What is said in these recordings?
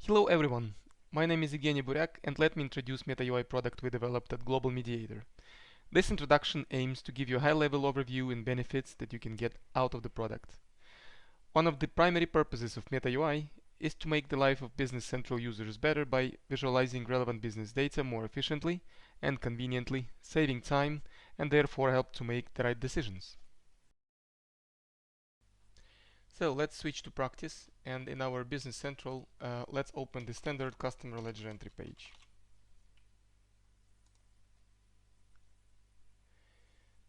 Hello everyone, my name is Evgeny Buryak and let me introduce metaui product we developed at Global Mediator. This introduction aims to give you a high-level overview and benefits that you can get out of the product. One of the primary purposes of metaui is to make the life of Business Central users better by visualizing relevant business data more efficiently and conveniently, saving time and therefore help to make the right decisions. So let's switch to practice, and in our Business Central, let's open the standard customer ledger entry page.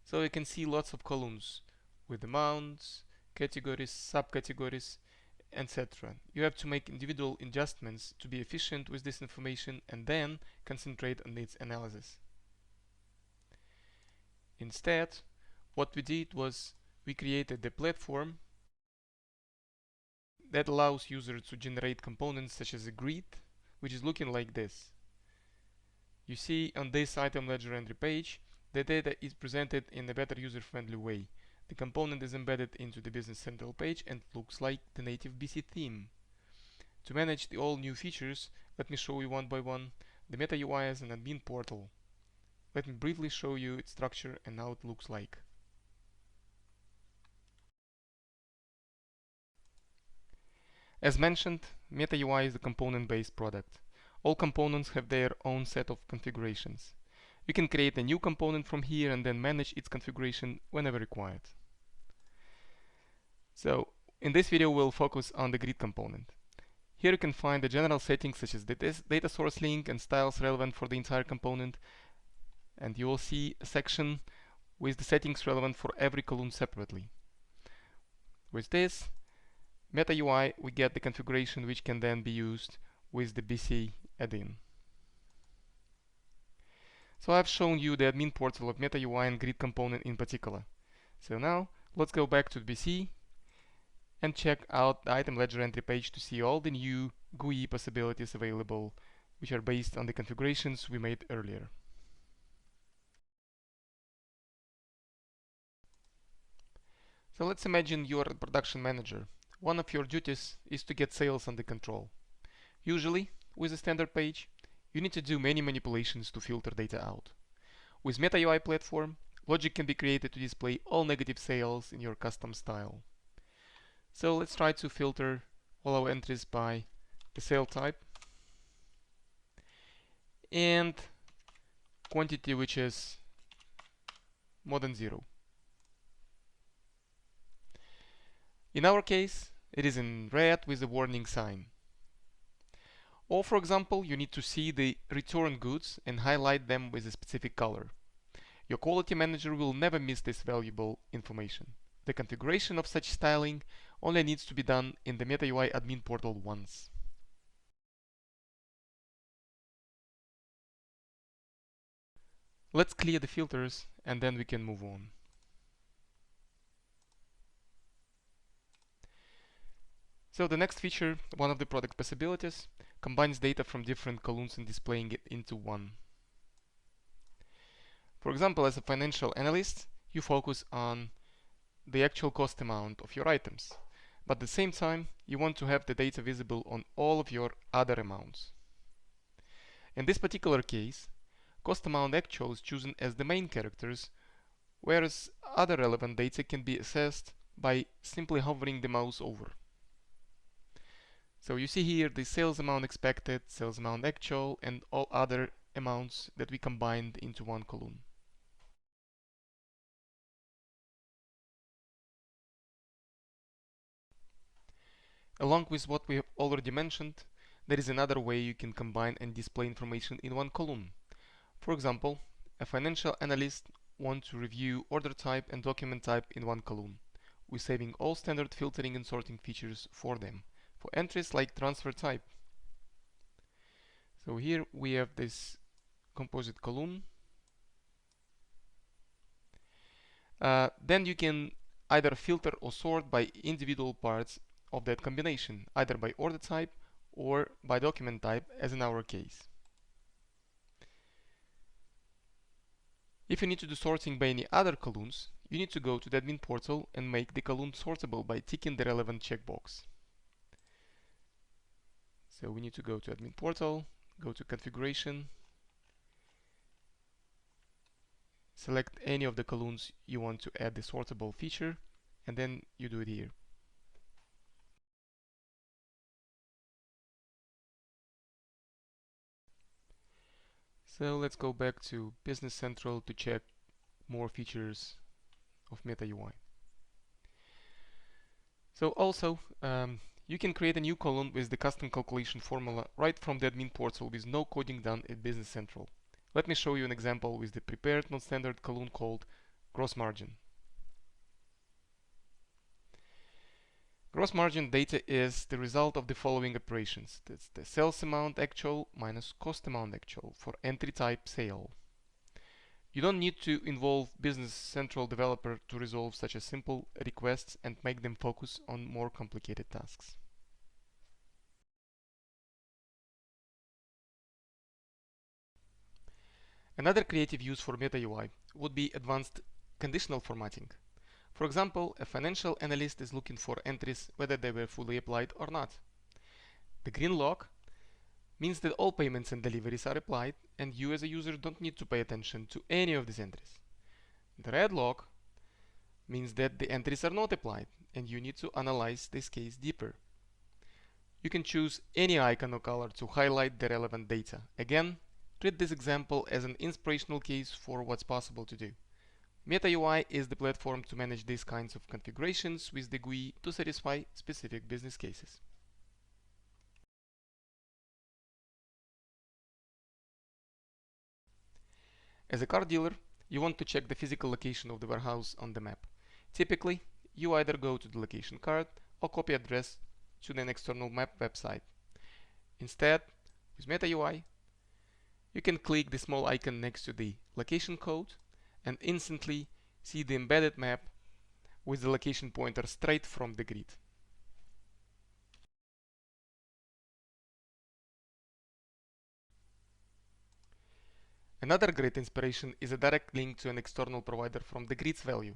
So you can see lots of columns with amounts, categories, subcategories, etc. You have to make individual adjustments to be efficient with this information and then concentrate on its analysis. Instead, what we did was we created a platform that allows users to generate components such as a grid, which is looking like this. You see on this item ledger entry page, the data is presented in a better user-friendly way. The component is embedded into the Business Central page and looks like the native BC theme. To manage the all new features, let me show you one by one. The metaui is an admin portal. Let me briefly show you its structure and how it looks like. As mentioned, metaui is a component-based product. All components have their own set of configurations. You can create a new component from here and then manage its configuration whenever required. So, in this video we'll focus on the grid component. Here you can find the general settings such as the data source link and styles relevant for the entire component, and you will see a section with the settings relevant for every column separately. With this metaui we get the configuration which can then be used with the BC add-in. So I've shown you the admin portal of metaui and grid component in particular. So now let's go back to BC and check out the item ledger entry page to see all the new GUI possibilities available, which are based on the configurations we made earlier. So let's imagine you're a production manager. One of your duties is to get sales under control. Usually, with a standard page, you need to do many manipulations to filter data out. With metaui platform, logic can be created to display all negative sales in your custom style. So let's try to filter all our entries by the sale type and quantity which is more than 0. In our case, it is in red with a warning sign. Or for example, you need to see the return goods and highlight them with a specific color. Your quality manager will never miss this valuable information. The configuration of such styling only needs to be done in the metaui admin portal once. Let's clear the filters and then we can move on. So the next feature, one of the product possibilities, combines data from different columns and displaying it into one. For example, as a financial analyst, you focus on the actual cost amount of your items, but at the same time you want to have the data visible on all of your other amounts. In this particular case, cost amount actual is chosen as the main characters, whereas other relevant data can be accessed by simply hovering the mouse over. So you see here the sales amount expected, sales amount actual, and all other amounts that we combined into one column. Along with what we have already mentioned, there is another way you can combine and display information in one column. For example, a financial analyst wants to review order type and document type in one column. We're saving all standard filtering and sorting features for them, for entries like transfer type. So here we have this composite column. Then you can either filter or sort by individual parts of that combination, either by order type or by document type, as in our case. If you need to do sorting by any other columns, you need to go to the admin portal and make the column sortable by ticking the relevant checkbox. So we need to go to admin portal, go to configuration, select any of the columns you want to add the sortable feature, and then you do it here. So let's go back to Business Central to check more features of MetaUI. So also, you can create a new column with the custom calculation formula right from the admin portal with no coding done at Business Central. Let me show you an example with the prepared non-standard column called gross margin. Gross margin data is the result of the following operations. That's the sales amount actual minus cost amount actual for entry type sale. You don't need to involve Business Central developer to resolve such a simple requests and make them focus on more complicated tasks. Another creative use for MetaUI would be advanced conditional formatting. For example, a financial analyst is looking for entries whether they were fully applied or not. The green lock means that all payments and deliveries are applied and you as a user don't need to pay attention to any of these entries. The red lock means that the entries are not applied and you need to analyze this case deeper. You can choose any icon or color to highlight the relevant data. Again, treat this example as an inspirational case for what's possible to do. MetaUI is the platform to manage these kinds of configurations with the GUI to satisfy specific business cases. As a car dealer, you want to check the physical location of the warehouse on the map. Typically, you either go to the location card or copy address to an external map website. Instead, with MetaUI, you can click the small icon next to the location code and instantly see the embedded map with the location pointer straight from the grid. Another great inspiration is a direct link to an external provider from the grid's value.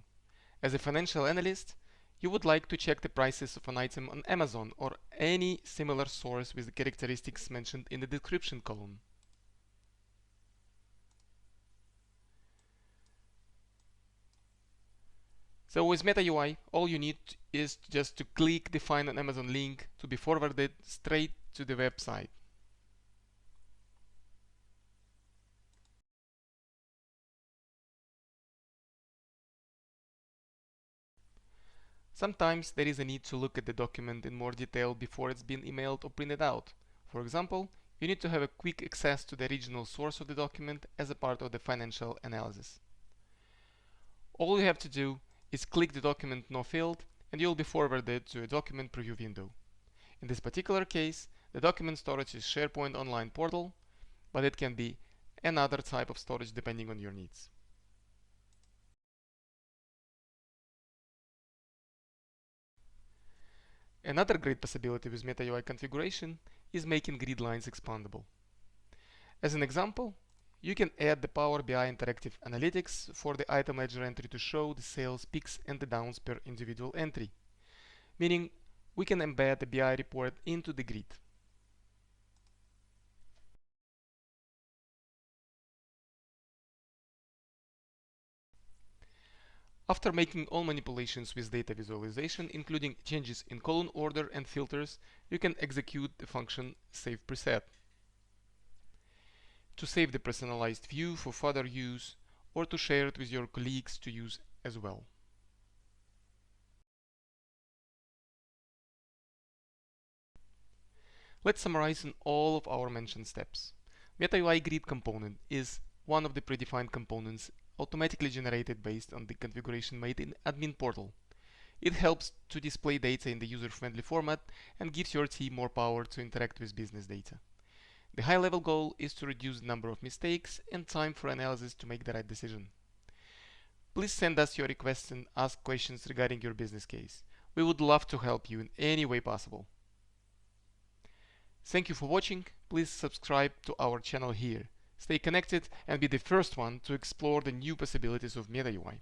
As a financial analyst, you would like to check the prices of an item on Amazon or any similar source with the characteristics mentioned in the description column. So with MetaUI, all you need is just to click the Find on Amazon link to be forwarded straight to the website. Sometimes there is a need to look at the document in more detail before it's been emailed or printed out. For example, you need to have a quick access to the original source of the document as a part of the financial analysis. All you have to do is click the document No field and you'll be forwarded to a document preview window. In this particular case, the document storage is SharePoint Online Portal, but it can be another type of storage depending on your needs. Another great possibility with MetaUI configuration is making grid lines expandable. As an example, you can add the Power BI interactive analytics for the item ledger entry to show the sales peaks and the downs per individual entry, meaning we can embed the BI report into the grid. After making all manipulations with data visualization, including changes in column order and filters, you can execute the function Save Preset to save the personalized view for further use or to share it with your colleagues to use as well. Let's summarize on all of our mentioned steps. MetaUI grid component is one of the predefined components automatically generated based on the configuration made in admin portal. It helps to display data in the user-friendly format and gives your team more power to interact with business data. The high-level goal is to reduce the number of mistakes and time for analysis to make the right decision. Please send us your requests and ask questions regarding your business case. We would love to help you in any way possible. Thank you for watching. Please subscribe to our channel here. Stay connected and be the first one to explore the new possibilities of MetaUI.